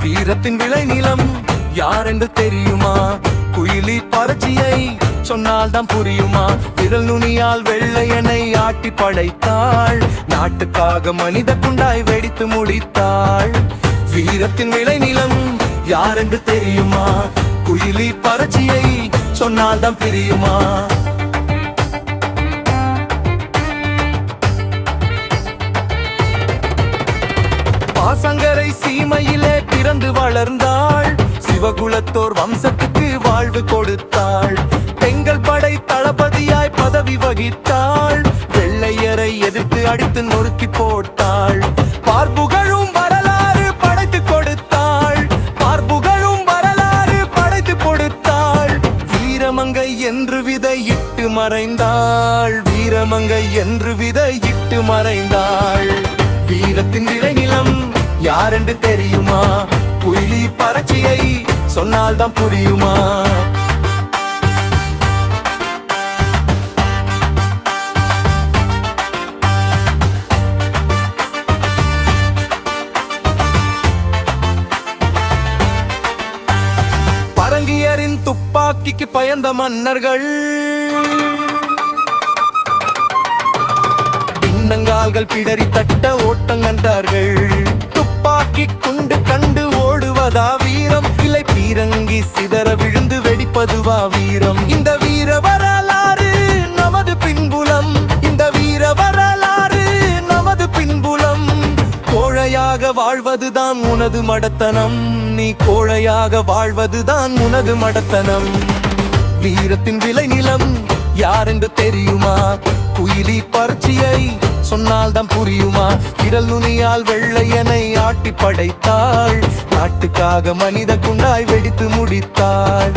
வீரத்தின் விளைநிலம் யாரென்று தெரியுமா? குயிலி பறச்சியை சொன்னால் தான் புரியுமா? விரல் நுனியால் வெள்ளையனை ஆட்டி படைத்தாள், நாட்டுக்காக மனித குண்டாய் வெடித்து முடித்தாள். வீரத்தின் விளைநிலம் யாரென்று தெரியுமா? குயிலி பறச்சியை சொன்னால் தான் பிரியுமா? பாசங்கரை சீமையிலே பிறந்து வளர்ந்தாள், சிவகுலத்தோர் வம்சத்துக்கு வாழ்வு கொடுத்தாள். பெண்கள் படை தளபதியாய் பதவி வகித்தாள், வெள்ளையரை எதிர்த்து அடித்து நொறுக்கி போட்டாள். பார்ப்புகழும் வரலாறு படைத்து கொடுத்தாள், பார்ப்புகழும் வரலாறு படைத்து கொடுத்தாள். வீரமங்கை என்று விதையிட்டு மறைந்தாள், வீரமங்கை என்று விதையிட்டு மறைந்தாள். வீரத்தின் விளைநிலம் யாரென்று தெரியுமா? குயிலி பறச்சியை சொன்னால் தான் புரியுமா? பரங்கியரின் துப்பாக்கிக்கு பயந்த மன்னர்கள், பின்னங்கால்கள் பிடரி தட்ட ஓட்டங்கண்டார்கள். துப்பாக்கி குண்டு கண்டு ஓடுவதா வீரம்? இல்லை பீரங்கி சிதற விழுந்து வெடிப்பதுவா வீரம்? இந்த வீர வரலாறு நமது பின்புலம், இந்த வீர வரலாறு நமது பின்புலம். கோழையாக வாழ்வதுதான் உனது மடத்தனம், நீ கோழையாக வாழ்வதுதான் உனது மடத்தனம். வீரத்தின் விளைநிலம் யாரென்று தெரியுமா? குயிலி பறச்சியை சொன்னால் தான் புரியுமா? விரல் நுனியால் வெள்ளையனை ஆட்டி படைத்தாள், நாட்டுக்காக மனித குண்டாய் வெடித்து முடித்தாள்.